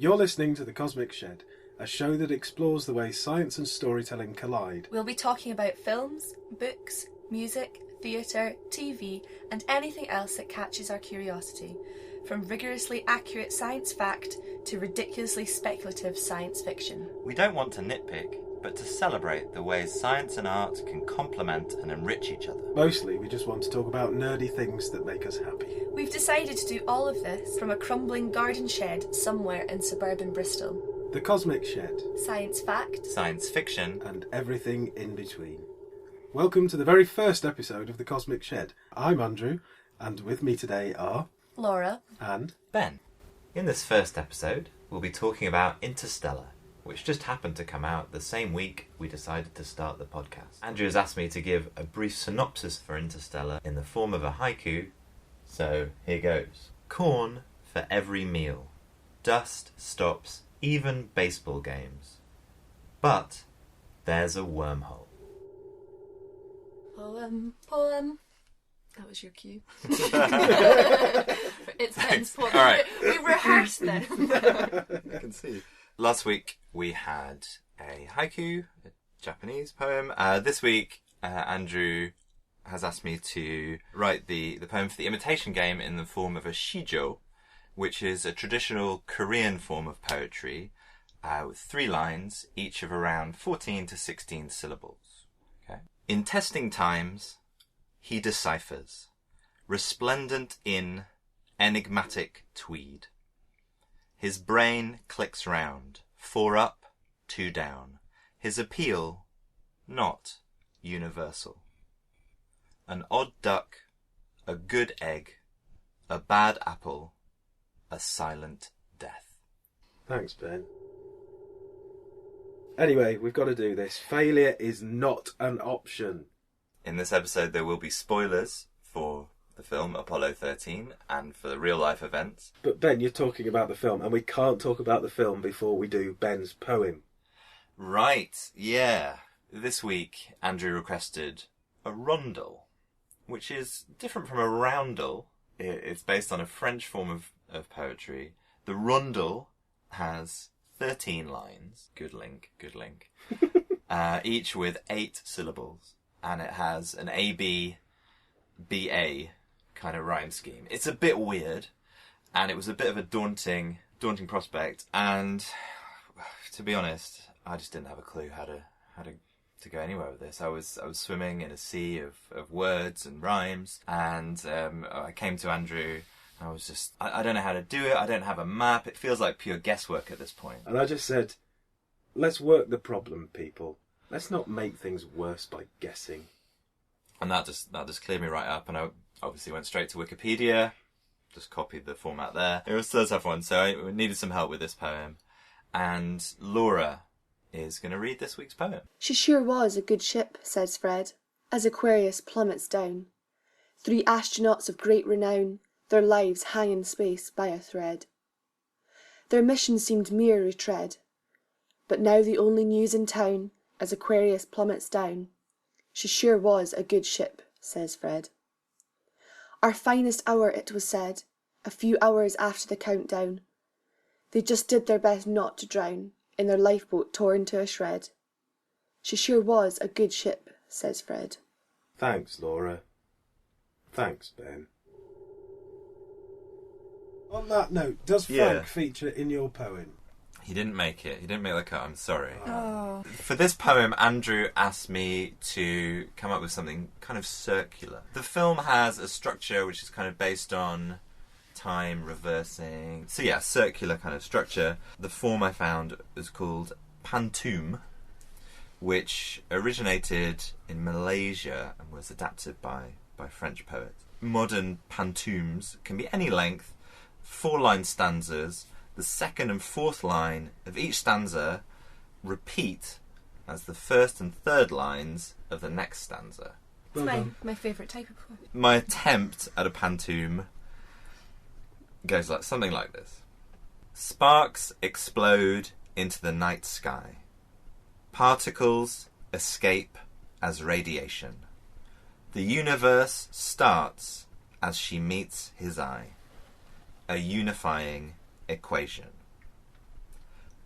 You're listening to The Cosmic Shed, a show that explores the way science and storytelling collide. We'll be talking about films, books, music, theatre, TV, and anything else that catches our curiosity, from rigorously accurate science fact to ridiculously speculative science fiction. We don't want to nitpick, but to celebrate the ways science and art can complement and enrich each other. Mostly, we just want to talk about nerdy things that make us happy. We've decided to do all of this from a crumbling garden shed somewhere in suburban Bristol. The Cosmic Shed. Science fact. Science fiction. And everything in between. Welcome to the very first episode of The Cosmic Shed. I'm Andrew, and with me today are... Laura. And... Ben. In this first episode, we'll be talking about Interstellar, which just happened to come out the same week we decided to start the podcast. Andrew has asked me to give a brief synopsis for Interstellar in the form of a haiku, so here goes. Corn for every meal. Dust stops even baseball games. But there's a wormhole. Poem. That was your cue. It's Ben's poem. All right. We rehearsed this. I can see. Last week we had a haiku, a Japanese poem. This week Andrew has asked me to write the poem for the Imitation Game in the form of a shijo, which is a traditional Korean form of poetry with 3 lines, each of around 14 to 16 syllables. Okay. In testing times, he deciphers, resplendent in enigmatic tweed. His brain clicks round, 4 up, 2 down. His appeal, not universal. An odd duck, a good egg, a bad apple, a silent death. Thanks, Ben. Anyway, we've got to do this. Failure is not an option. In this episode, there will be spoilers for the film Apollo 13 and for the real-life events. But Ben, you're talking about the film, and we can't talk about the film before we do Ben's poem. Right, yeah. This week, Andrew requested a rondel, which is different from a roundel. It's based on a French form of poetry. The rondel has 13 lines. Good link. Each with 8 syllables. And it has an A-B, B-A kind of rhyme scheme. It's a bit weird, and it was a bit of a daunting prospect. And to be honest, I just didn't have a clue how to go anywhere with this. I was swimming in a sea of words and rhymes, and I came to Andrew. I was just, I don't know how to do it. I don't have a map. It feels like pure guesswork at this point. And I just said, let's work the problem, people. Let's not make things worse by guessing. And that just cleared me right up, and I obviously went straight to Wikipedia, just copied the format there. It was still a tough one, so I needed some help with this poem. And Laura is going to read this week's poem. She sure was a good ship, says Fred, as Aquarius plummets down. 3 astronauts of great renown, their lives hang in space by a thread. Their mission seemed mere retread, but now the only news in town, as Aquarius plummets down, she sure was a good ship, says Fred. Our finest hour, it was said, a few hours after the countdown. They just did their best not to drown, in their lifeboat torn to a shred. She sure was a good ship, says Fred. Thanks, Laura. Thanks, Ben. On that note, does Frank feature in your poem? He didn't make it. He didn't make the cut. I'm sorry. Oh. For this poem, Andrew asked me to come up with something kind of circular. The film has a structure which is kind of based on time reversing. So yeah, circular kind of structure. The form I found is called pantoum, which originated in Malaysia and was adapted by French poets. Modern pantoums can be any length, 4-line stanzas. The 2nd and 4th line of each stanza repeat as the 1st and 3rd lines of the next stanza. It's my favourite type of poem. My attempt at a pantoum goes like something like this. Sparks explode into the night sky. Particles escape as radiation. The universe starts as she meets his eye. A unifying equation.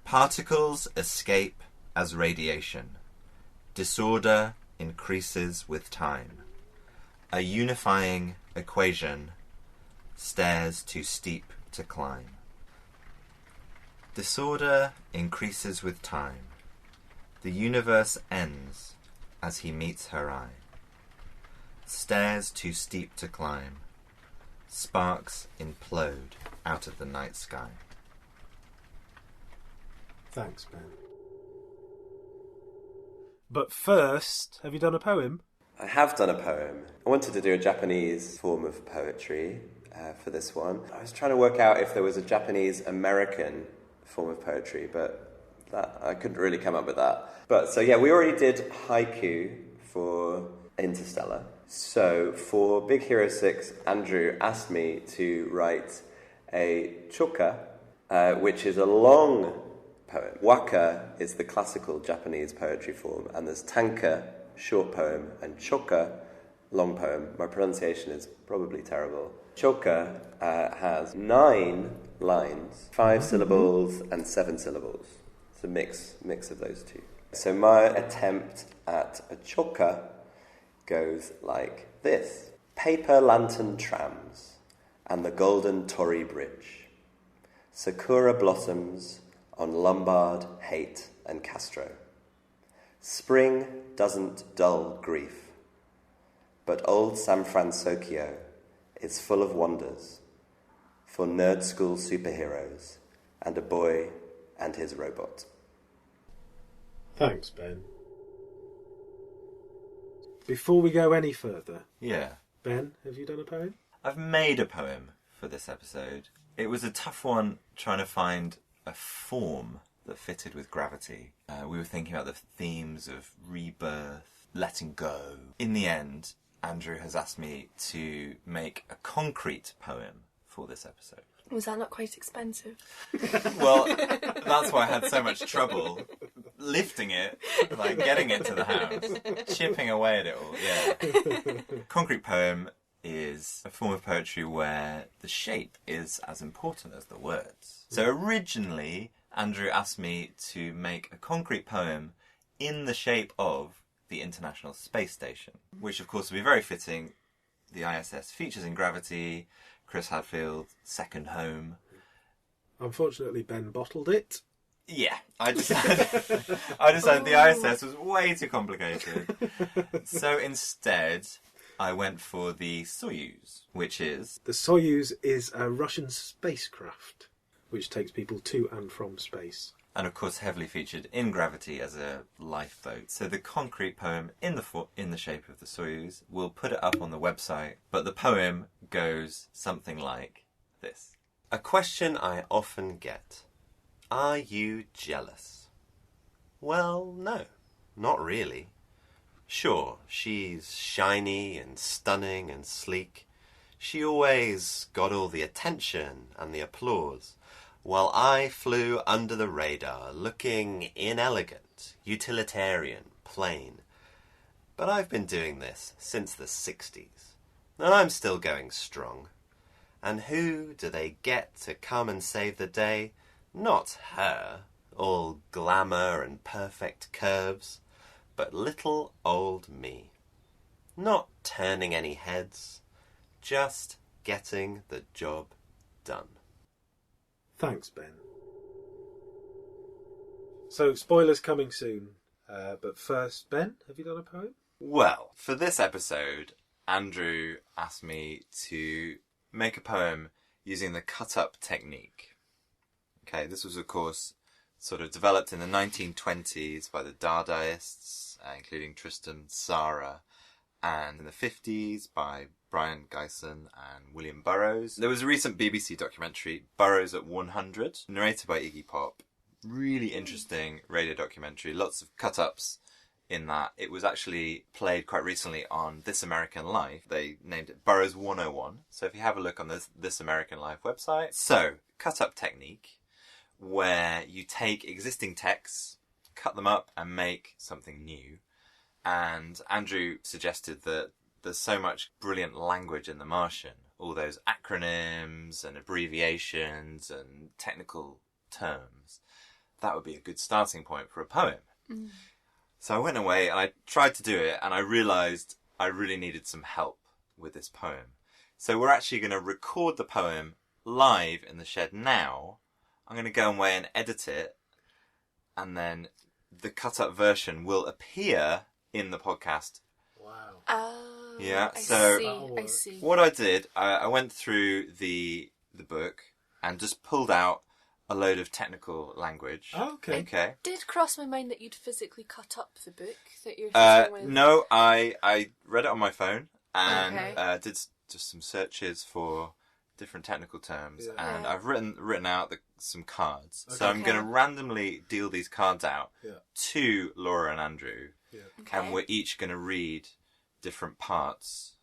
Particles escape as radiation. Disorder increases with time. A unifying equation. Stairs too steep to climb. Disorder increases with time. The universe ends as he meets her eye. Stairs too steep to climb. Sparks implode out of the night sky. Thanks, Ben. But first, have you done a poem? I have done a poem. I wanted to do a Japanese form of poetry for this one. I was trying to work out if there was a Japanese-American form of poetry, but I couldn't really come up with that. But so yeah, we already did haiku for Interstellar. So for Big Hero 6, Andrew asked me to write a choka, which is a long poem. Waka is the classical Japanese poetry form, and there's tanka, short poem, and choka, long poem. My pronunciation is probably terrible. Choka has 9 lines, 5 syllables and 7 syllables. It's a mix of those two. So my attempt at a choka goes like this. Paper lantern trams and the golden Torii Bridge. Sakura blossoms on Lombard, Haight and Castro. Spring doesn't dull grief, but old San Francisco is full of wonders for nerd school superheroes and a boy and his robot. Thanks, Ben. Before we go any further, Yeah. Ben, have you done a poem? I've made a poem for this episode. It was a tough one trying to find a form that fitted with gravity. We were thinking about the themes of rebirth, letting go. In the end, Andrew has asked me to make a concrete poem for this episode. Was that not quite expensive? Well, that's why I had so much trouble lifting it, like getting it to the house, chipping away at it all, yeah. Concrete poem is a form of poetry where the shape is as important as the words. So originally, Andrew asked me to make a concrete poem in the shape of the International Space Station, which of course would be very fitting. The ISS features in Gravity, Chris Hadfield, second home. Unfortunately, Ben bottled it. Yeah, I decided the ISS was way too complicated. So instead, I went for the Soyuz, which is... The Soyuz is a Russian spacecraft which takes people to and from space. And of course heavily featured in Gravity as a lifeboat. So the concrete poem in the shape of the Soyuz, we'll put it up on the website, but the poem goes something like this. A question I often get. Are you jealous? Well, no, not really. Sure, she's shiny and stunning and sleek. She always got all the attention and the applause, while I flew under the radar, looking inelegant, utilitarian, plain. But I've been doing this since the 60s, and I'm still going strong. And who do they get to come and save the day? Not her, all glamour and perfect curves, but little old me. Not turning any heads, just getting the job done. Thanks, Ben. So, spoilers coming soon. But first, Ben, have you done a poem? Well, for this episode, Andrew asked me to make a poem using the cut-up technique. Okay, this was, of course, sort of developed in the 1920s by the Dadaists, including Tristan Tzara, and in the 50s by Brian Gysin and William Burroughs. There was a recent BBC documentary, Burroughs at 100, narrated by Iggy Pop. Really interesting radio documentary, lots of cut-ups in that. It was actually played quite recently on This American Life. They named it Burroughs 101, so if you have a look on This American Life website. So, cut-up technique, where you take existing texts, cut them up and make something new. And Andrew suggested that there's so much brilliant language in The Martian, all those acronyms and abbreviations and technical terms, that would be a good starting point for a poem. So I went away and I tried to do it, and I realised I really needed some help with this poem. So we're actually going to record the poem live in the shed now. I'm going to go away and edit it, and then the cut-up version will appear in the podcast. Wow. Oh, Yeah, I so see. what I did, I went through the book and just pulled out a load of technical language. Oh, okay. Okay. Did cross my mind that you'd physically cut up the book that you're sitting with. No, I read it on my phone and Okay. did just some searches for different technical terms, Yeah. and Yeah. I've written out some cards. So Okay. I'm going to randomly deal these cards out Yeah. to Laura and Andrew, Yeah. Okay. and we're each going to read different parts,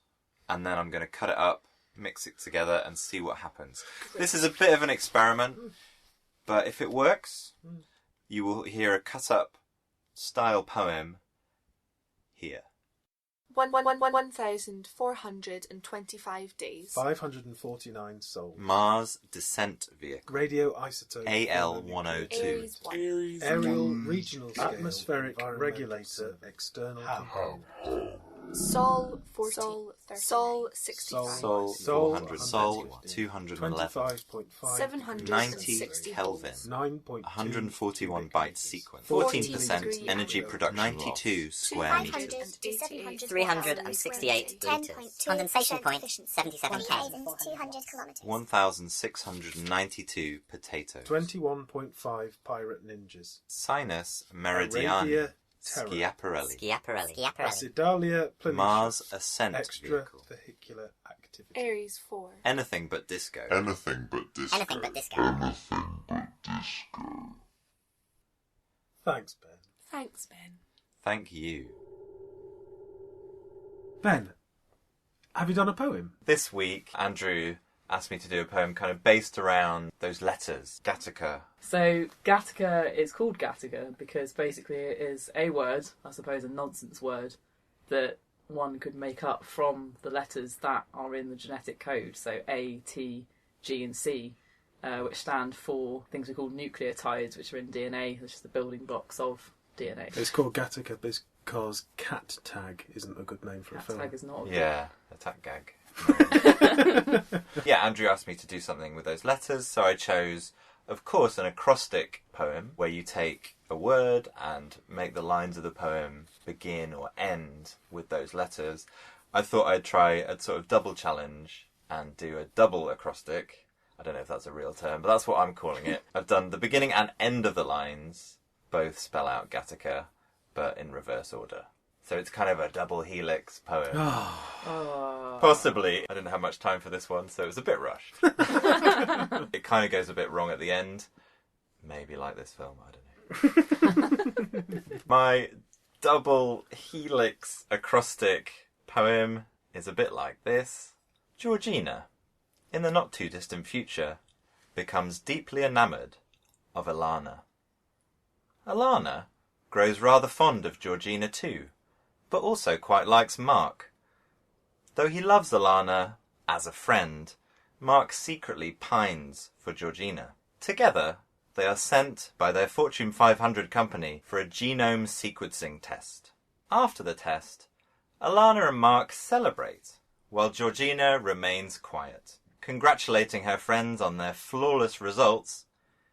and then I'm going to cut it up, mix it together, and see what happens. This is a bit of an experiment, but if it works, you will hear a cut-up style poem here. 1,425 days. 549 souls. Mars Descent Vehicle. Radioisotope. AL-102. Aries 1. Aerial regional scale. Atmospheric regulator. External component. Sol 40. Sol 65. Sol Sol 400. Sol 211. 25.5. 90 760 Kelvin. 9.2 141 byte sequence. 14 14% degree energy angle. production. 92 square meters. 368 litres. Condensation point, 77 K. 1,692 potatoes. 21.5 pirate ninjas. Sinus Arabia Meridiani. Terra. Schiaparelli. Schiaparelli. Acidalia planitia. Mars Ascent Vehicle. Extravehicular activity. Aries 4. Anything but disco. Anything but disco. Thanks, Ben. Thanks, Ben. Thank you. Ben, have you done a poem? This week, Andrew asked me to do a poem kind of based around those letters. Gattaca. So Gattaca is called Gattaca because basically it is a word, I suppose a nonsense word, that one could make up from the letters that are in the genetic code. So A, T, G and C, which stand for things we call nucleotides, which are in DNA, which is the building blocks of DNA. It's called Gattaca because Cat Tag isn't a good name for a film. Tag is not a good- Yeah, attack gag. Yeah, Andrew asked me to do something with those letters, so I chose, of course, an acrostic poem where you take a word and make the lines of the poem begin or end with those letters. I thought I'd try a sort of double challenge and do a double acrostic. I don't know if that's a real term, but that's what I'm calling it. I've done the beginning and end of the lines, both spell out Gattaca, but in reverse order. So it's kind of a double helix poem. Possibly. I didn't have much time for this one, so it was a bit rushed. It kind of goes a bit wrong at the end. Maybe like this film, I don't know. My double helix acrostic poem is a bit like this. Georgina, in the not too distant future, becomes deeply enamoured of Alana. Alana grows rather fond of Georgina too, but also quite likes Mark. Though he loves Alana as a friend, Mark secretly pines for Georgina. Together, they are sent by their Fortune 500 company for a genome sequencing test. After the test, Alana and Mark celebrate, while Georgina remains quiet. Congratulating her friends on their flawless results,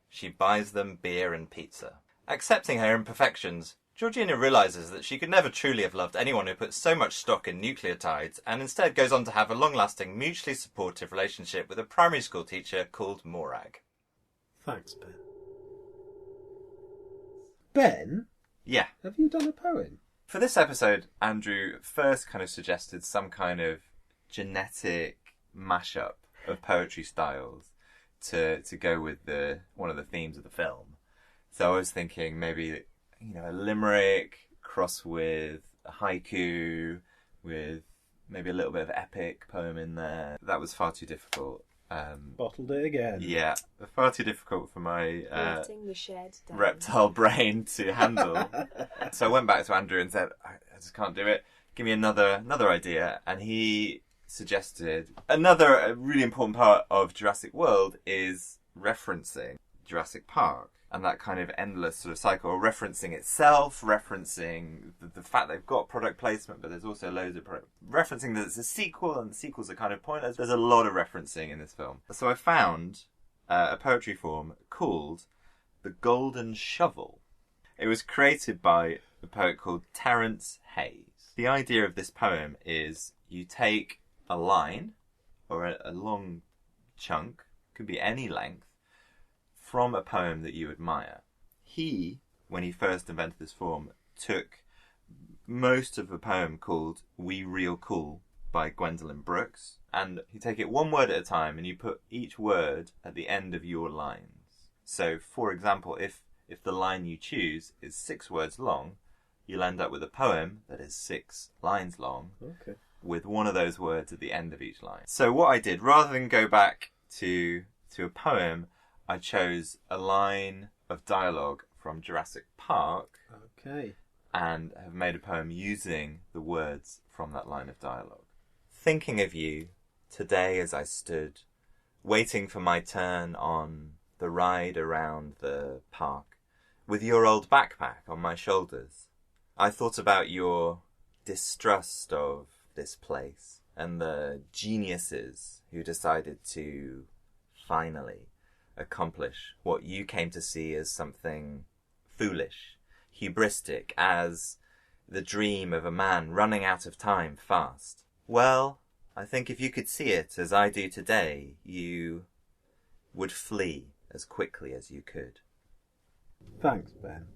she buys them beer and pizza. Accepting her imperfections, Georgina realises that she could never truly have loved anyone who put so much stock in nucleotides, and instead goes on to have a long-lasting, mutually supportive relationship with a primary school teacher called Morag. Thanks, Ben. Ben, Yeah. have you done a poem? For this episode, Andrew first kind of suggested some kind of genetic mashup of poetry styles to go with one of the themes of the film. So I was thinking maybe, a limerick cross with a haiku with maybe a little bit of epic poem in there. That was far too difficult. Bottled it again. Yeah, far too difficult for my Letting the shed down. reptile brain to handle. So I went back to Andrew and said, I just can't do it. Give me another idea. And he suggested another really important part of Jurassic World is referencing Jurassic Park. and that kind of endless sort of cycle, referencing itself, referencing the fact they've got product placement, but there's also loads of product, referencing that it's a sequel, and the sequels are kind of pointless. There's a lot of referencing in this film. So I found a poetry form called The Golden Shovel. It was created by a poet called Terence Hayes. The idea of this poem is you take a line, or a long chunk, could be any length, from a poem that you admire. He, when he first invented this form, took most of a poem called We Real Cool by Gwendolyn Brooks, and you take it one word at a time and you put each word at the end of your lines. So, for example, if the line you choose is 6 words long, you'll end up with a poem that is 6 lines long, with one of those words at the end of each line. So what I did, rather than go back to a poem, I chose a line of dialogue from Jurassic Park. Okay. And have made a poem using the words from that line of dialogue. Thinking of you today as I stood, waiting for my turn on the ride around the park, with your old backpack on my shoulders, I thought about your distrust of this place and the geniuses who decided to finally accomplish what you came to see as something foolish, hubristic, as the dream of a man running out of time fast. Well, I think if you could see it as I do today, you would flee as quickly as you could. Thanks, Ben.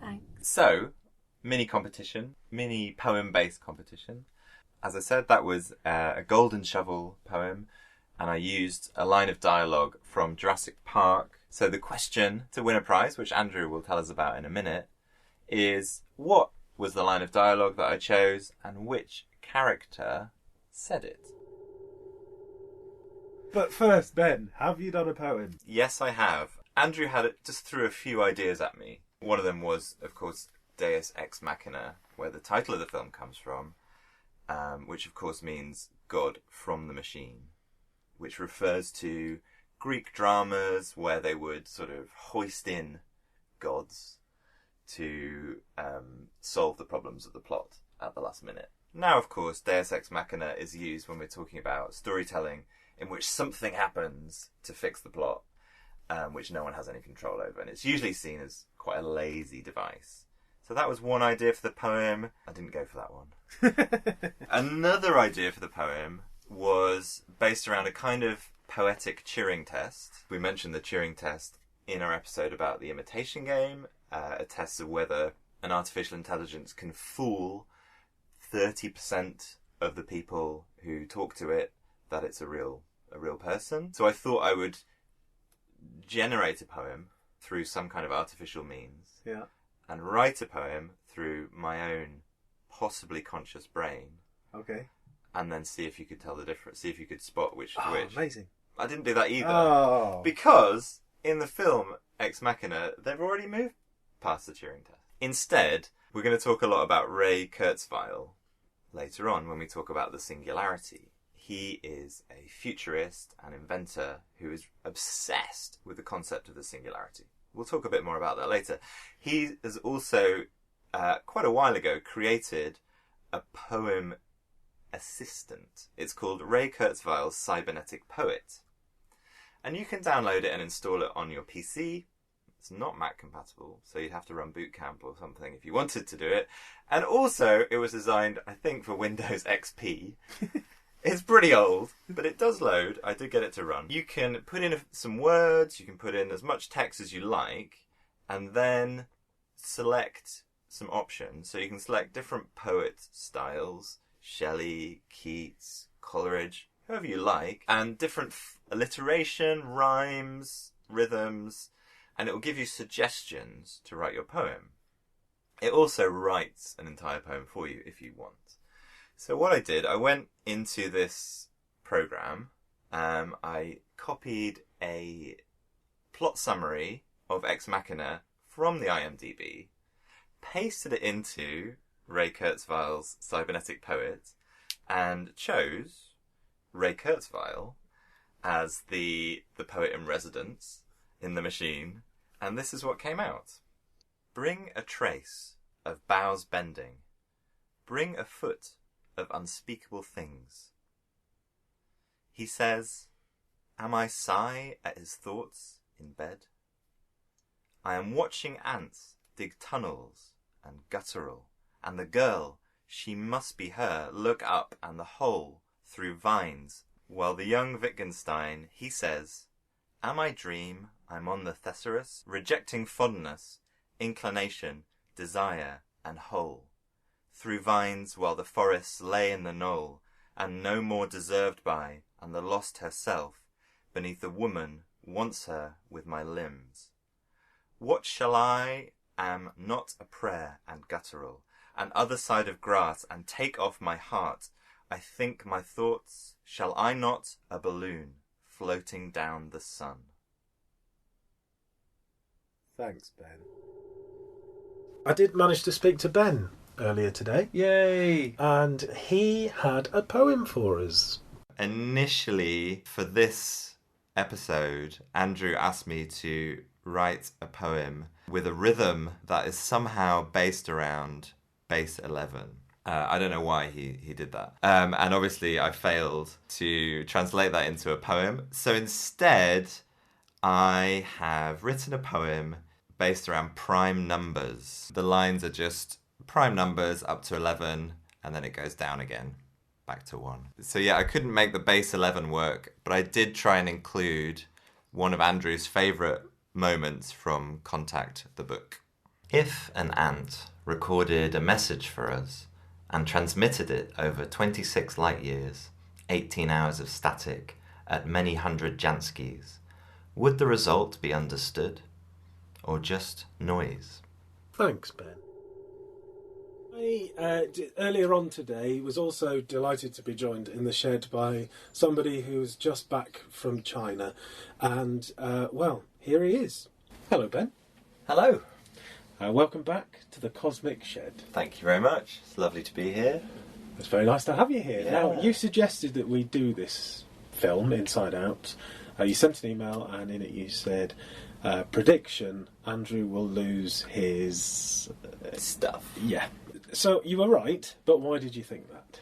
Thanks. So, mini competition, mini poem-based competition. As I said, that was a Golden Shovel poem, and I used a line of dialogue from Jurassic Park. So the question to win a prize, which Andrew will tell us about in a minute, is what was the line of dialogue that I chose and which character said it? But first, Ben, have you done a poem? Yes, I have. Andrew just threw a few ideas at me. One of them was, of course, Deus Ex Machina, where the title of the film comes from, which of course means God from the machine, which refers to Greek dramas where they would sort of hoist in gods to solve the problems of the plot at the last minute. Now, of course, Deus Ex Machina is used when we're talking about storytelling in which something happens to fix the plot, which no one has any control over, and it's usually seen as quite a lazy device. So that was one idea for the poem. I didn't go for that one. Another idea for the poem was based around a kind of poetic Turing test. We mentioned the Turing test in our episode about the Imitation Game, a test of whether an artificial intelligence can fool 30% of the people who talk to it that it's a real person. So I thought I would generate a poem through some kind of artificial means, and write a poem through my own possibly conscious brain. Okay. And then see if you could tell the difference, see if you could spot which is which. Amazing. I didn't do that either. Oh. Because in the film Ex Machina, they've already moved past the Turing test. Instead, we're going to talk a lot about Ray Kurzweil later on when we talk about the singularity. He is a futurist and inventor who is obsessed with the concept of the singularity. We'll talk a bit more about that later. He has also, quite a while ago, created a poem assistant. It's called Ray Kurzweil's Cybernetic Poet. And you can download it and install it on your PC. It's not Mac compatible, so you'd have to run Boot Camp or something if you wanted to do it. And also, it was designed, I think, for Windows XP. It's pretty old, but it does load. I did get it to run. You can put in some words, you can put in as much text as you like, and then select some options. So you can select different poet styles, Shelley, Keats, Coleridge, whoever you like, and different alliteration, rhymes, rhythms, and it will give you suggestions to write your poem. It also writes an entire poem for you if you want. So what I did, I went into this program, I copied a plot summary of Ex Machina from the IMDb, pasted it into Ray Kurzweil's Cybernetic Poet, and chose Ray Kurzweil as the poet in residence in the machine, And this is what came out. Bring a trace of boughs bending. Bring a foot of unspeakable things. He says, am I sigh at his thoughts in bed? I am watching ants dig tunnels and guttural, and the girl, she must be her, look up and the hole through vines, while the young Wittgenstein, he says, am I dream, I'm on the Thesaurus, rejecting fondness, inclination, desire, and whole, through vines while the forests lay in the knoll, and no more deserved by, and the lost herself, beneath the woman wants her with my limbs. What shall I am not a prayer and guttural, and other side of grass, and take off my heart, I think my thoughts, shall I not a balloon floating down the sun? Thanks, Ben. I did manage to speak to Ben earlier today. Yay! And he had a poem for us. Initially, for this episode, Andrew asked me to write a poem with a rhythm that is somehow based around bass 11. I don't know why he did that. And obviously I failed to translate that into a poem. So instead, I have written a poem based around prime numbers. The lines are just prime numbers up to 11, and then it goes down again, back to 1. So yeah, I couldn't make the bass 11 work, but I did try and include one of Andrew's favourite moments from Contact, the book. If an ant recorded a message for us and transmitted it over 26 light years, 18 hours of static at many hundred Janskys, would the result be understood? Or just noise? Thanks, Ben. Earlier on today was also delighted to be joined in the shed by somebody who's just back from China. And, well, here he is. Hello, Ben. Hello. Welcome back to the Cosmic Shed. Thank you very much. It's lovely to be here. It's very nice to have you here. Yeah. Now, you suggested that we do this film, Inside Out. You sent an email, and in it you said, prediction, Andrew will lose his... stuff. Yeah. So, you were right, but why did you think that?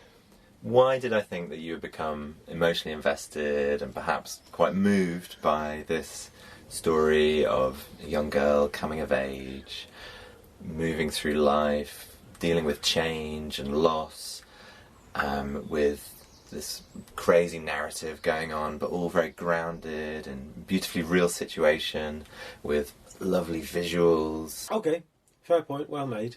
Why did I think that you would become emotionally invested and perhaps quite moved by this story of a young girl coming of age, moving through life, dealing with change and loss, with this crazy narrative going on, but all very grounded and beautifully real situation with lovely visuals. Okay, fair point, well made.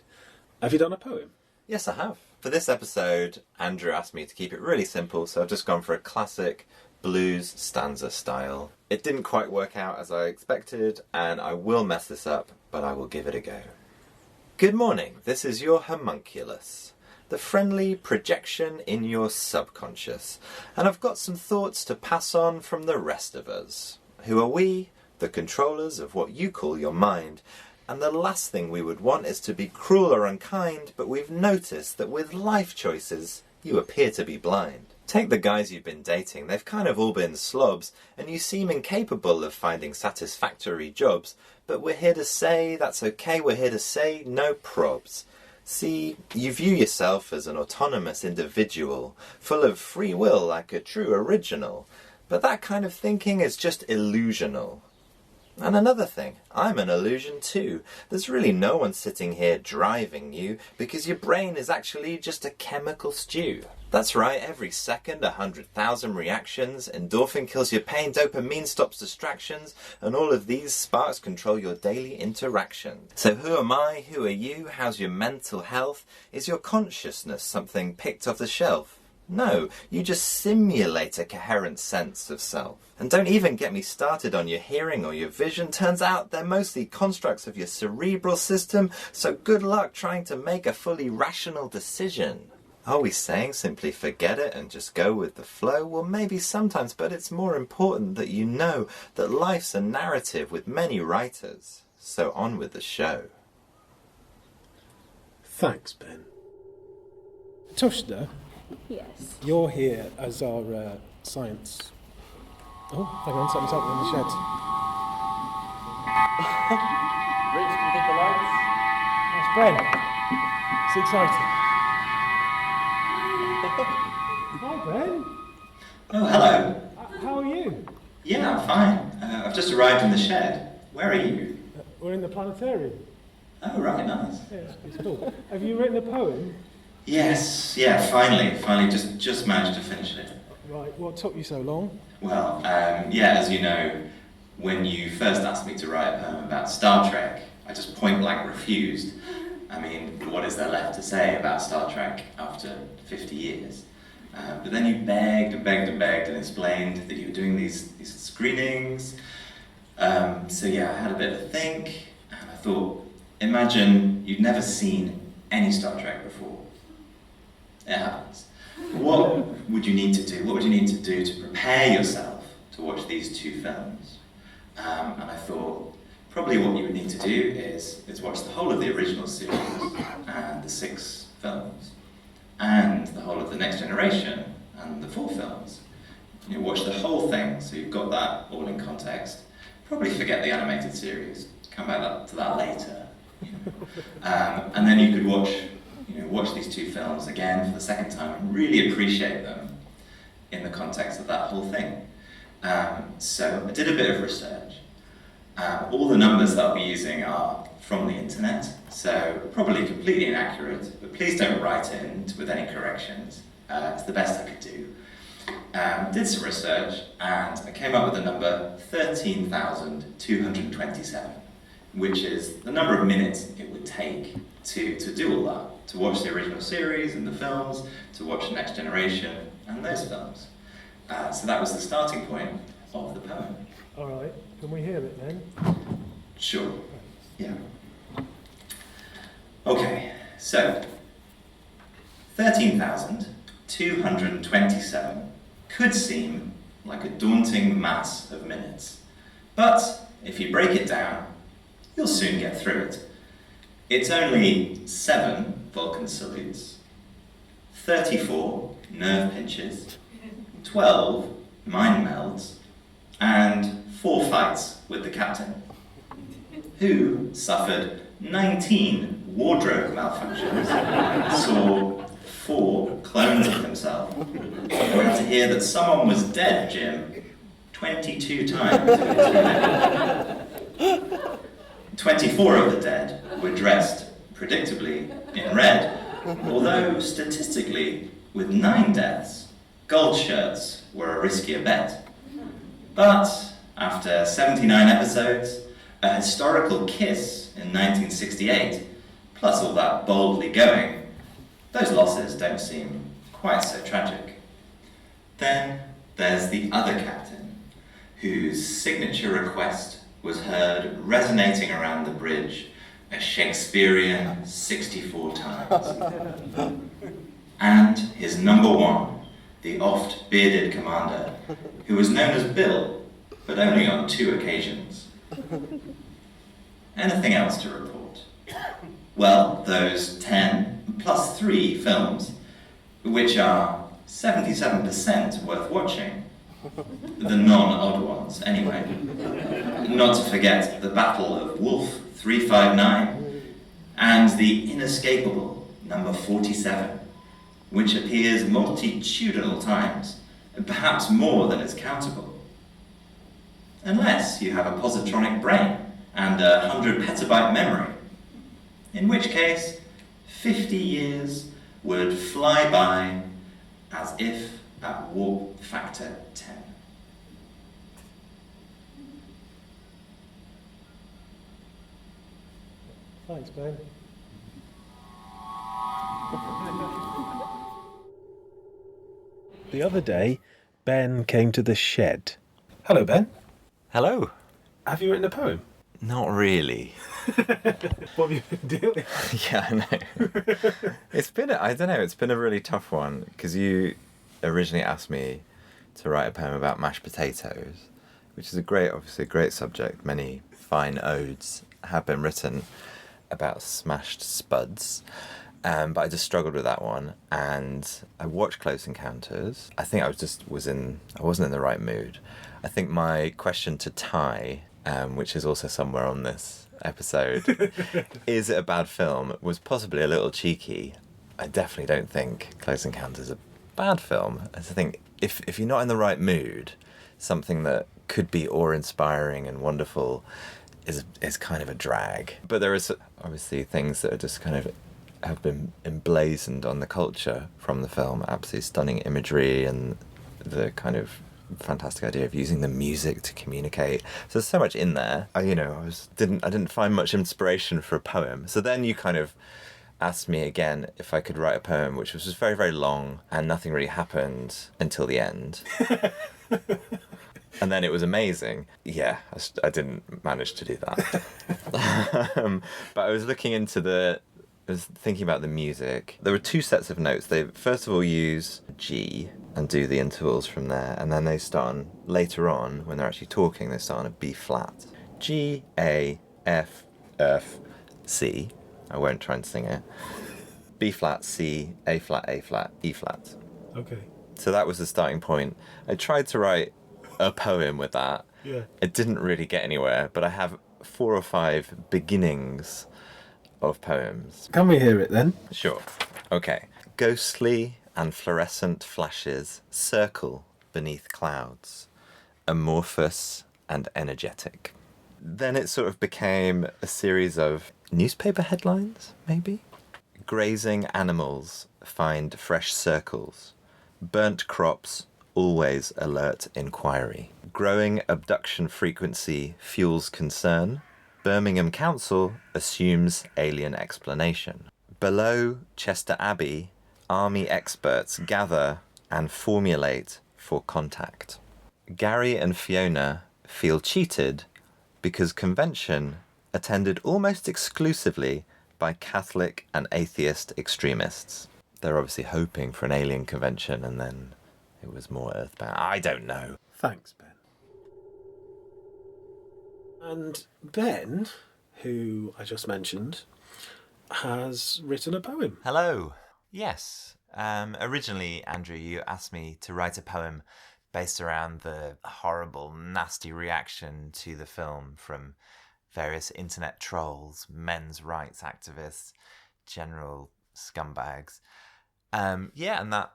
Have you done a poem? Yes, I have. For this episode, Andrew asked me to keep it really simple, so I've just gone for a classic blues stanza style. It didn't quite work out as I expected, and I will mess this up, but I will give it a go. Good morning, this is your homunculus, the friendly projection in your subconscious, and I've got some thoughts to pass on from the rest of us. Who are we? The controllers of what you call your mind. And the last thing we would want is to be cruel or unkind, but we've noticed that with life choices, you appear to be blind. Take the guys you've been dating, they've kind of all been slobs, and you seem incapable of finding satisfactory jobs, but we're here to say that's okay, we're here to say no probs. See, you view yourself as an autonomous individual, full of free will like a true original, but that kind of thinking is just illusional. And another thing, I'm an illusion too. There's really no one sitting here driving you, because your brain is actually just a chemical stew. That's right, every second 100,000 reactions, endorphin kills your pain, dopamine stops distractions, and all of these sparks control your daily interactions. So who am I? Who are you? How's your mental health? Is your consciousness something picked off the shelf? No, you just simulate a coherent sense of self. And don't even get me started on your hearing or your vision. Turns out they're mostly constructs of your cerebral system, so good luck trying to make a fully rational decision. Are we saying simply forget it and just go with the flow? Well, maybe sometimes, but it's more important that you know that life's a narrative with many writers. So on with the show. Thanks, Ben. Tushna, Yes. you're here as our science... Oh, hang on, something's happening in the shed. Rich, can you get the lights? That's Ben. It's exciting. Hi, Ben. Oh, hello. How are you? Yeah, I'm fine. I've just arrived in the shed. Where are you? We're in the planetarium. Oh, right, nice. Yeah, it's cool. Have you written a poem? Yes, yeah, finally, just managed to finish it. Right, what took you so long? Well, yeah, as you know, when you first asked me to write a poem about Star Trek, I just point blank refused. I mean, what is there left to say about Star Trek after 50 years? But then you begged and begged and begged and explained that you were doing these screenings. So yeah, I had a bit of a think, and I thought, imagine you'd never seen any Star Trek before. It happens. What would you need to do? What would you need to do to prepare yourself to watch these two films? And I thought, probably what you would need to do is watch the whole of the original series and the 6 films, and the whole of the Next Generation and the 4 films. You watch the whole thing, so you've got that all in context. Probably forget the animated series. Come back to that later. And then you could watch these 2 films again for the second time and really appreciate them in the context of that whole thing. So I did a bit of research. All the numbers that I'll be using are from the internet, so probably completely inaccurate, but please don't write in with any corrections. It's the best I could do. Did some research, and I came up with the number 13,227, which is the number of minutes it would take to do all that, to watch the original series and the films, to watch Next Generation and those films. So that was the starting point of the poem. All right, can we hear it then? Sure, yeah. Okay, so 13,227 could seem like a daunting mass of minutes, but if you break it down, you'll soon get through it. It's only 7 Vulcan salutes, 34 nerve pinches, 12 mind melds, and 4 fights with the captain, who suffered 19 wardrobe malfunctions, saw 4 clones of himself, and had to hear that someone was dead, Jim, 22 times in 2 minutes. 24 of the dead were dressed, predictably, in red, although statistically, with 9 deaths, gold shirts were a riskier bet. But after 79 episodes, a historical kiss in 1968, plus all that boldly going, those losses don't seem quite so tragic. Then there's the other captain, whose signature request was heard resonating around the bridge a Shakespearean 64 times. And his number 1, the oft-bearded commander, who was known as Bill, but only on 2 occasions. Anything else to report? Well, those 10 plus 3 films, which are 77% worth watching. The non-odd ones, anyway. Not to forget the Battle of Wolf 359 and the inescapable number 47, which appears multitudinal times, and perhaps more than is countable. Unless you have a positronic brain and a 100 petabyte memory, in which case 50 years would fly by as if at warp factor 10. Thanks, Ben. The other day, Ben came to the shed. Hello, Ben. Hello. Have you written a poem? Not really. What have you been doing? Yeah, I know. It's been a really tough one, because you originally asked me to write a poem about mashed potatoes, which is obviously a great subject. Many fine odes have been written about smashed spuds. But I just struggled with that one, and I watched Close Encounters. I think I wasn't in the right mood. I think my question to Ty which is also somewhere on this episode, is it a bad film, was possibly a little cheeky. I definitely don't think Close Encounters is a bad film. I think if you're not in the right mood, something that could be awe-inspiring and wonderful is kind of a drag. But there is obviously things that are just kind of have been emblazoned on the culture from the film. Absolutely stunning imagery and the kind of fantastic idea of using the music to communicate. So there's so much in there. I didn't find much inspiration for a poem. So then you kind of asked me again if I could write a poem, which was just very, very long, and nothing really happened until the end. And then it was amazing. Yeah, I didn't manage to do that. But I was looking into I was thinking about the music. There were two sets of notes. They first of all use G and do the intervals from there, and then they start on, later on, when they're actually talking, they start on a B flat. G, A, F, F, C. I won't try and sing it. B flat, C, A flat, E flat. Okay. So that was the starting point. I tried to write a poem with that. Yeah. It didn't really get anywhere, but I have 4 or 5 beginnings of poems. Can we hear it then? Sure. Okay. Ghostly and fluorescent flashes circle beneath clouds, amorphous and energetic. Then it sort of became a series of newspaper headlines, maybe? Grazing animals find fresh circles. Burnt crops always alert inquiry. Growing abduction frequency fuels concern. Birmingham Council assumes alien explanation. Below Chester Abbey, army experts gather and formulate for contact. Gary and Fiona feel cheated because convention attended almost exclusively by Catholic and atheist extremists. They're obviously hoping for an alien convention, and then it was more earthbound. I don't know. Thanks, Ben. And Ben, who I just mentioned, has written a poem. Hello. Yes. Originally, Andrew, you asked me to write a poem based around the horrible, nasty reaction to the film from various internet trolls, men's rights activists, general scumbags. And that,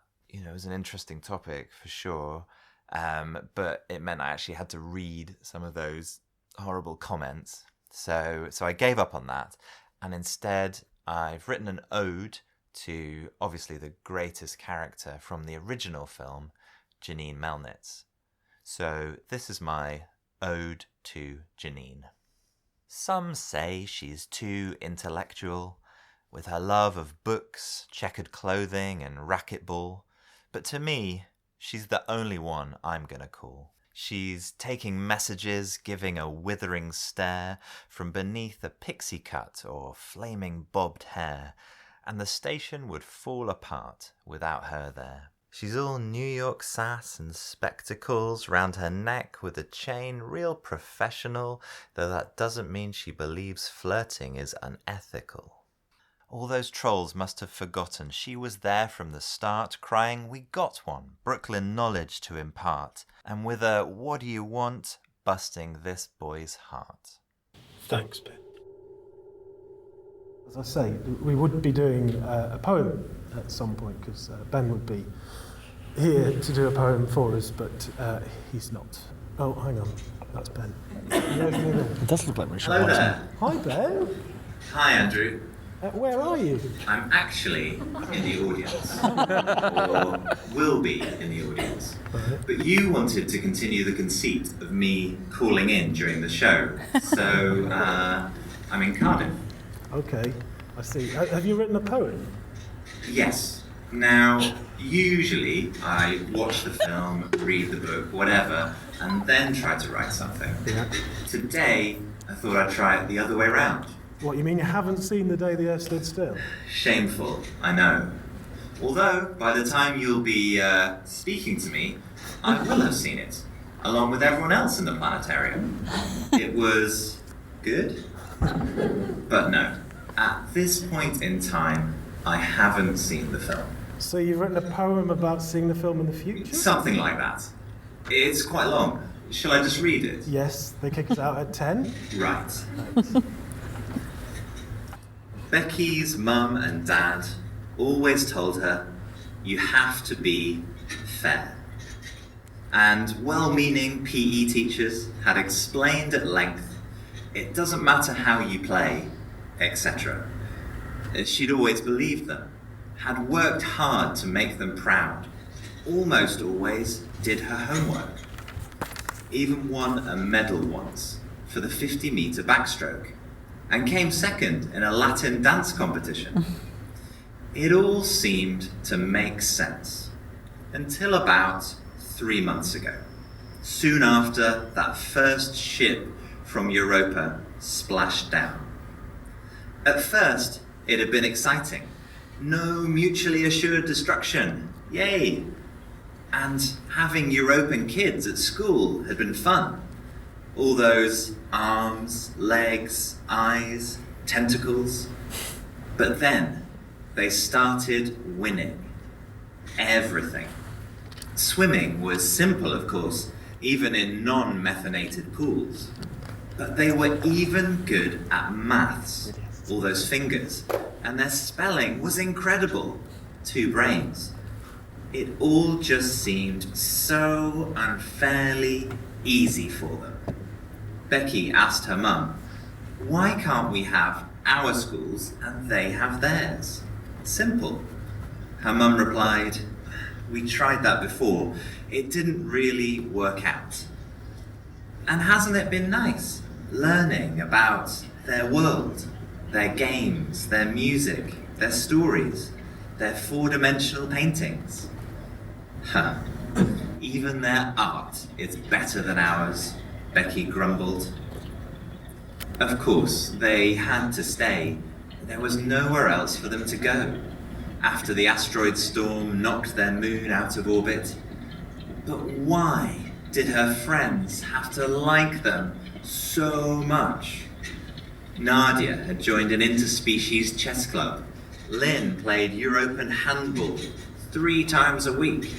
was an interesting topic for sure. But it meant I actually had to read some of those horrible comments. So I gave up on that. And instead, I've written an ode to, obviously, the greatest character from the original film, Janine Melnitz. So this is my ode to Janine. Some say she's too intellectual, with her love of books, checkered clothing, and racquetball. But to me, she's the only one I'm gonna call. She's taking messages, giving a withering stare from beneath a pixie cut or flaming bobbed hair, and the station would fall apart without her there. She's all New York sass and spectacles round her neck with a chain, real professional, though that doesn't mean she believes flirting is unethical. All those trolls must have forgotten she was there from the start, crying, "We got one, Brooklyn knowledge to impart," and with a "what do you want?" busting this boy's heart. Thanks, Ben. As I say, we would be doing a poem at some point, because Ben would be here to do a poem for us, but he's not. Oh, hang on. That's Ben. It does look like Richard Hello Branson. there. Hi, Ben. Hi, Andrew. Where are you? I'm actually in the audience, or will be in the audience. But you wanted to continue the conceit of me calling in during the show, so I'm in Cardiff. Okay, I see. Have you written a poem? Yes. Now, usually I watch the film, read the book, whatever, and then try to write something. Yeah. Today, I thought I'd try it the other way around. What, you mean you haven't seen The Day the Earth Stood Still? Shameful, I know. Although, by the time you'll be speaking to me, I will have seen it, along with everyone else in the planetarium. It was good, but no. At this point in time, I haven't seen the film. So you've written a poem about seeing the film in the future? Something like that. It's quite long, Shall I just read it? Yes, they kick us out at 10. Right. Thanks. Becky's mum and dad always told her, you have to be fair. And well-meaning PE teachers had explained at length, it doesn't matter how you play, etc. She'd always believed them, had worked hard to make them proud, almost always did her homework. Even won a medal once for the 50-metre backstroke and came second in a Latin dance competition. It all seemed to make sense until about 3 months ago, soon after that first ship from Europa splashed down. At first, it had been exciting. No mutually assured destruction. Yay! And having European kids at school had been fun. All those arms, legs, eyes, tentacles. But then they started winning. Everything. Swimming was simple, of course, even in non-methanated pools. But they were even good at maths, all those fingers, and their spelling was incredible. 2 brains. It all just seemed so unfairly easy for them. Becky asked her mum, why can't we have our schools and they have theirs? Simple. Her mum replied, we tried that before. It didn't really work out. And hasn't it been nice learning about their world, their games, their music, their stories, their 4-dimensional paintings? Huh. Even their art is better than ours, Becky grumbled. Of course, they had to stay. There was nowhere else for them to go, after the asteroid storm knocked their moon out of orbit. But why did her friends have to like them so much? Nadia had joined an interspecies chess club. Lynn played European handball 3 times a week.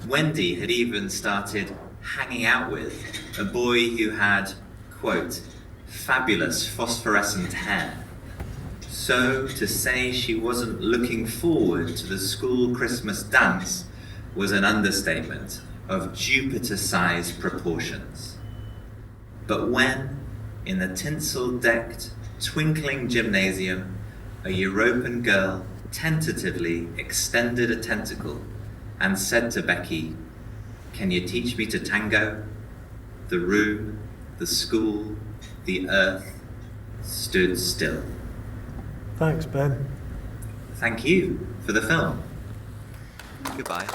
Wendy had even started hanging out with a boy who had, quote, fabulous phosphorescent hair. So to say she wasn't looking forward to the school Christmas dance was an understatement of Jupiter-sized proportions. But when, in the tinsel-decked, twinkling gymnasium, a European girl tentatively extended a tentacle and said to Becky, can you teach me to tango? The room, the school, the earth stood still. Thanks, Ben. Thank you for the film. Goodbye.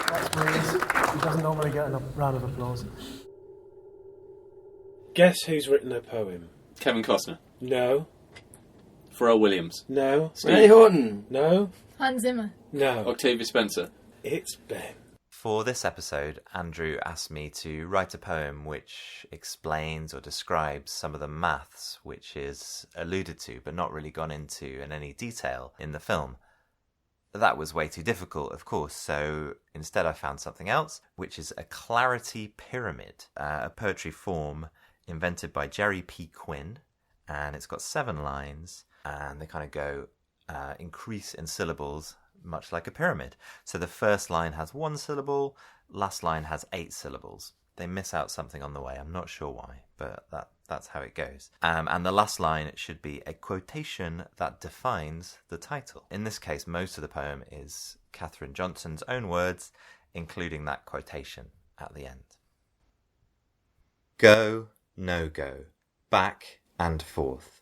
That's Maurice. He doesn't normally get a round of applause. Guess who's written a poem? Kevin Costner. No. Pharrell Williams. No. Ray Horton. No. Hans Zimmer. No. Octavia Spencer. It's Ben. For this episode, Andrew asked me to write a poem which explains or describes some of the maths which is alluded to but not really gone into in any detail in the film. That was way too difficult, of course, so instead I found something else, which is a clarity pyramid, a poetry form invented by Jerry P. Quinn, and it's got 7 lines, and they kind of go increase in syllables, much like a pyramid. So the first line has 1 syllable, last line has 8 syllables. They miss out something on the way, I'm not sure why, but that's how it goes. And the last line should be a quotation that defines the title. In this case, most of the poem is Katherine Johnson's own words, including that quotation at the end. Go, no go, back and forth.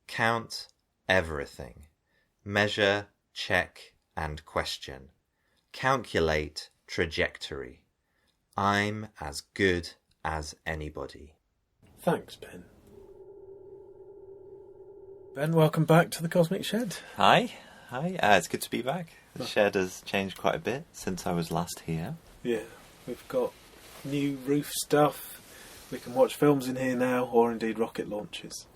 Count everything. Measure, check and question. Calculate trajectory. I'm as good as anybody. Thanks, Ben. Ben, welcome back to the Cosmic Shed. Hi. It's good to be back. The shed has changed quite a bit since I was last here. Yeah, we've got new roof stuff. We can watch films in here now, or indeed rocket launches.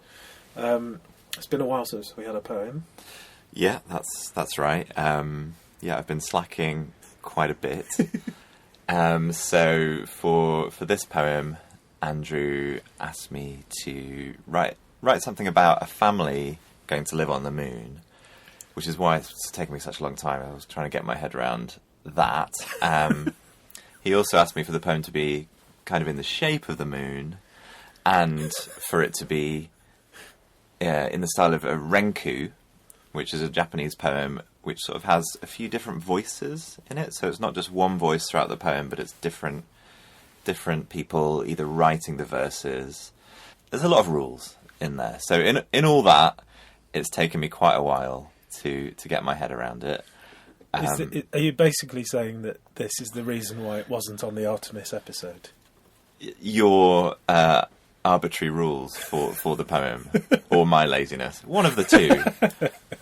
It's been a while since we had a poem. Yeah, that's right. I've been slacking quite a bit. So for this poem, Andrew asked me to write something about a family going to live on the moon, which is why it's taken me such a long time. I was trying to get my head around that. He also asked me for the poem to be kind of in the shape of the moon, and for it to be in the style of a renku, which is a Japanese poem which sort of has a few different voices in it. So it's not just one voice throughout the poem, but it's different people either writing the verses. There's a lot of rules in there. So in all that, it's taken me quite a while to get my head around it. Are you basically saying that this is the reason why it wasn't on the Artemis episode? Your arbitrary rules for the poem, or my laziness. One of the two.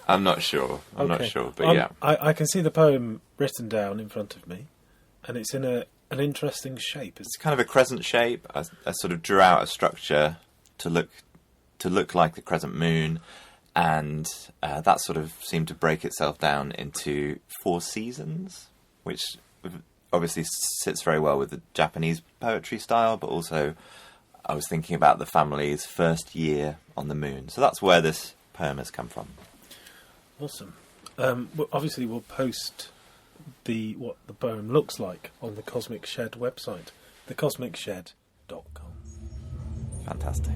I'm not sure. I'm not sure, but yeah. I can see the poem written down in front of me, and it's in an interesting shape. It's kind of a crescent shape. I sort of drew out a structure to look like the crescent moon, and that sort of seemed to break itself down into 4 seasons, which obviously sits very well with the Japanese poetry style, but also I was thinking about the family's first year on the moon. So that's where this poem has come from. Awesome. Obviously, we'll post what the poem looks like on the Cosmic Shed website, thecosmicshed.com. Fantastic.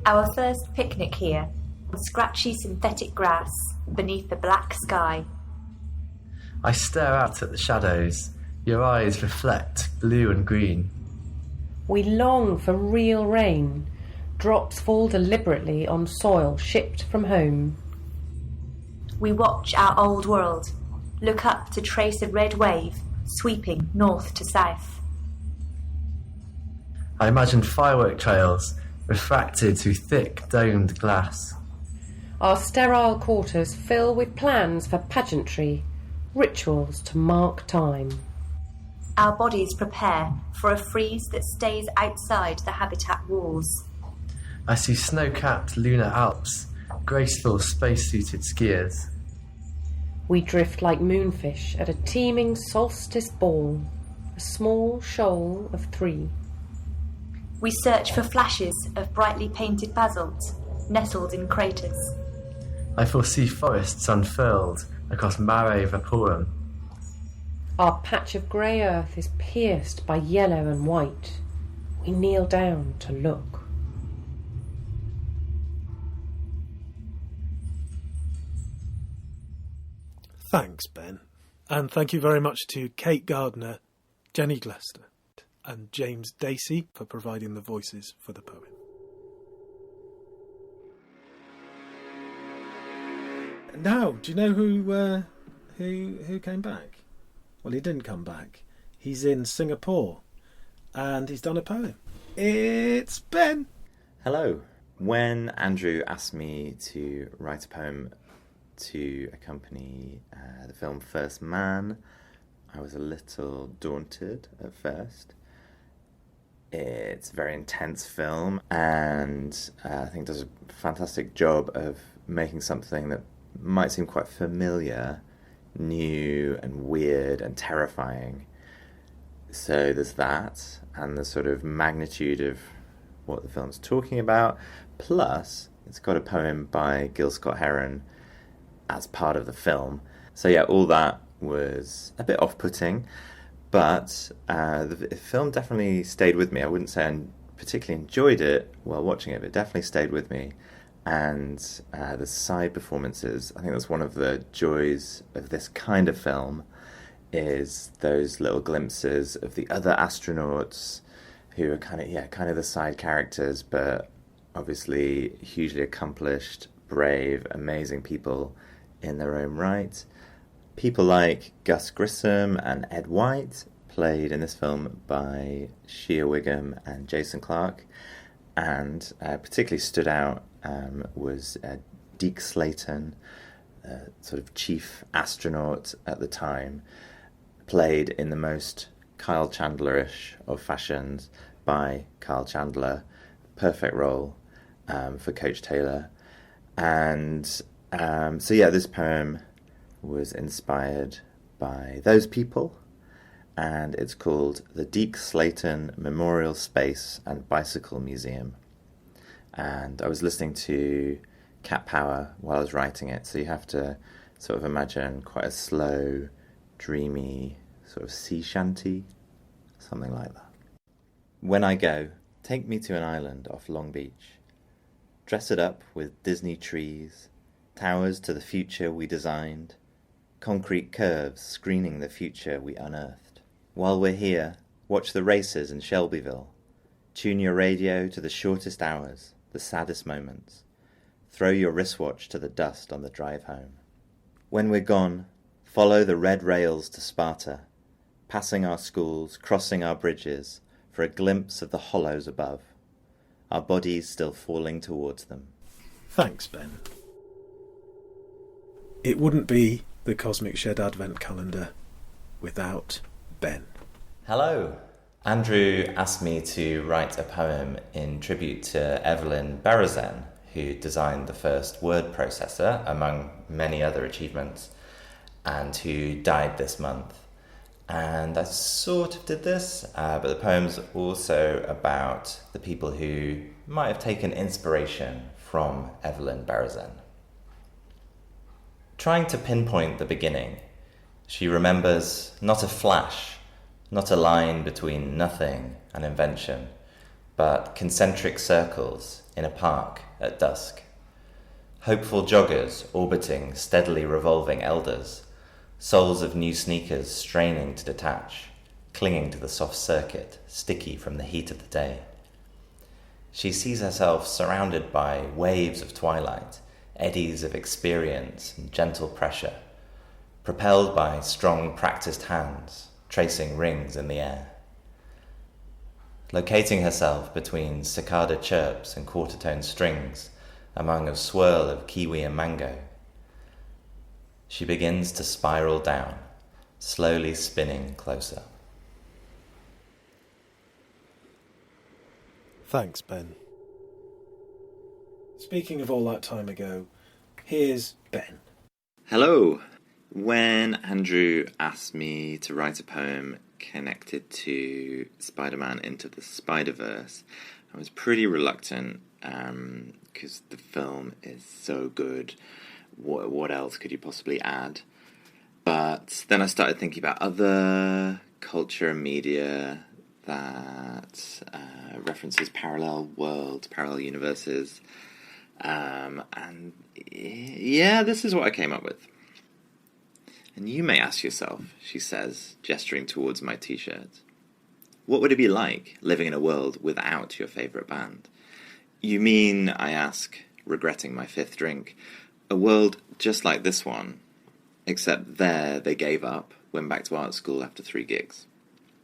Our first picnic here, on scratchy synthetic grass beneath the black sky. I stare out at the shadows. Your eyes reflect blue and green. We long for real rain. Drops fall deliberately on soil shipped from home. We watch our old world, look up to trace a red wave sweeping north to south. I imagine firework trails refracted through thick domed glass. Our sterile quarters fill with plans for pageantry, rituals to mark time. Our bodies prepare for a freeze that stays outside the habitat walls. I see snow-capped lunar Alps, graceful space-suited skiers. We drift like moonfish at a teeming solstice ball, a small shoal of 3. We search for flashes of brightly painted basalt, nestled in craters. I foresee forests unfurled across Mare Vaporum. Our patch of grey earth is pierced by yellow and white. We kneel down to look. Thanks, Ben. And thank you very much to Kate Gardner, Jenny Glester, and James Dacey for providing the voices for the poem. Now, do you know who came back? Well, he didn't come back. He's in Singapore, and he's done a poem. It's Ben. Hello. When Andrew asked me to write a poem to accompany the film First Man, I was a little daunted at first. It's a very intense film, and I think does a fantastic job of making something that might seem quite familiar new and weird and terrifying. So there's that, and the sort of magnitude of what the film's talking about, plus it's got a poem by Gil Scott-Heron as part of the film. So yeah, all that was a bit off-putting, but the film definitely stayed with me. I wouldn't say I particularly enjoyed it while watching it, but it definitely stayed with me. And the side performances, I think that's one of the joys of this kind of film, is those little glimpses of the other astronauts who are kind of the side characters, but obviously hugely accomplished, brave, amazing people in their own right. People like Gus Grissom and Ed White, played in this film by Shea Wiggum and Jason Clarke, and particularly stood out was Deke Slayton, sort of chief astronaut at the time, played in the most Kyle Chandler-ish of fashions by Kyle Chandler. Perfect role for Coach Taylor. And so yeah, this poem was inspired by those people and it's called the Deke Slayton Memorial Space and Bicycle Museum. And I was listening to Cat Power while I was writing it, so you have to sort of imagine quite a slow, dreamy sort of sea shanty, something like that. When I go, take me to an island off Long Beach. Dress it up with Disney trees, towers to the future we designed, concrete curves screening the future we unearthed. While we're here, watch the races in Shelbyville. Tune your radio to the shortest hours, the saddest moments. Throw your wristwatch to the dust on the drive home. When we're gone, follow the red rails to Sparta, passing our schools, crossing our bridges, for a glimpse of the hollows above, our bodies still falling towards them. Thanks, Ben. It wouldn't be the Cosmic Shed Advent Calendar without Ben. Hello. Andrew asked me to write a poem in tribute to Evelyn Berezan, who designed the first word processor, among many other achievements, and who died this month. And I sort of did this, but the poem's also about the people who might have taken inspiration from Evelyn Berezan. Trying to pinpoint the beginning, she remembers not a flash, not a line between nothing and invention, but concentric circles in a park at dusk. Hopeful joggers orbiting steadily revolving elders, soles of new sneakers straining to detach, clinging to the soft circuit, sticky from the heat of the day. She sees herself surrounded by waves of twilight, eddies of experience and gentle pressure, propelled by strong practiced hands, tracing rings in the air. Locating herself between cicada chirps and quarter-tone strings, among a swirl of kiwi and mango, she begins to spiral down, slowly spinning closer. Thanks, Ben. Speaking of all that time ago, here's Ben. Hello. When Andrew asked me to write a poem connected to Spider-Man Into the Spider-Verse, I was pretty reluctant because the film is so good. What else could you possibly add? But then I started thinking about other culture and media that references parallel worlds, parallel universes. And yeah, this is what I came up with. And you may ask yourself, she says, gesturing towards my t-shirt, what would it be like living in a world without your favourite band? You mean, I ask, regretting my fifth drink, a world just like this one, except there they gave up, went back to art school after 3 gigs.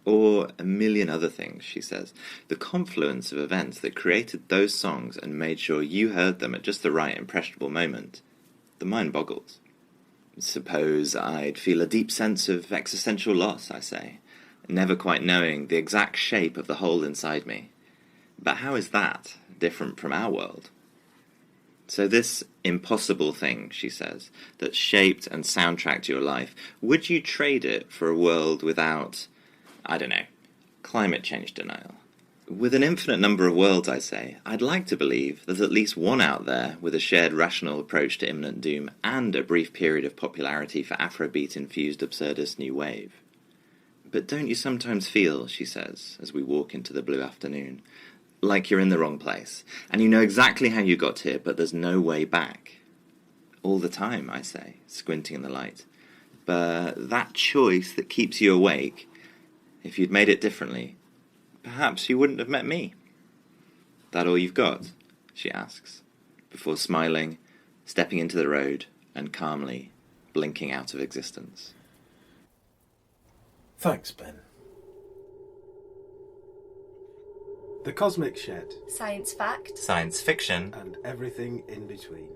Or a million other things, she says. The confluence of events that created those songs and made sure you heard them at just the right impressionable moment. The mind boggles. Suppose I'd feel a deep sense of existential loss, I say, never quite knowing the exact shape of the hole inside me. But how is that different from our world? So this impossible thing, she says, that shaped and soundtracked your life, would you trade it for a world without, I don't know, climate change denial? With an infinite number of worlds, I say, I'd like to believe there's at least one out there with a shared rational approach to imminent doom and a brief period of popularity for Afrobeat-infused absurdist new wave. But don't you sometimes feel, she says, as we walk into the blue afternoon, like you're in the wrong place, and you know exactly how you got here, but there's no way back? All the time, I say, squinting in the light. But that choice that keeps you awake, if you'd made it differently, perhaps you wouldn't have met me. That all you've got? She asks, before smiling, stepping into the road, and calmly blinking out of existence. Thanks, Ben. The Cosmic Shed. Science fact. Science fiction. And everything in between.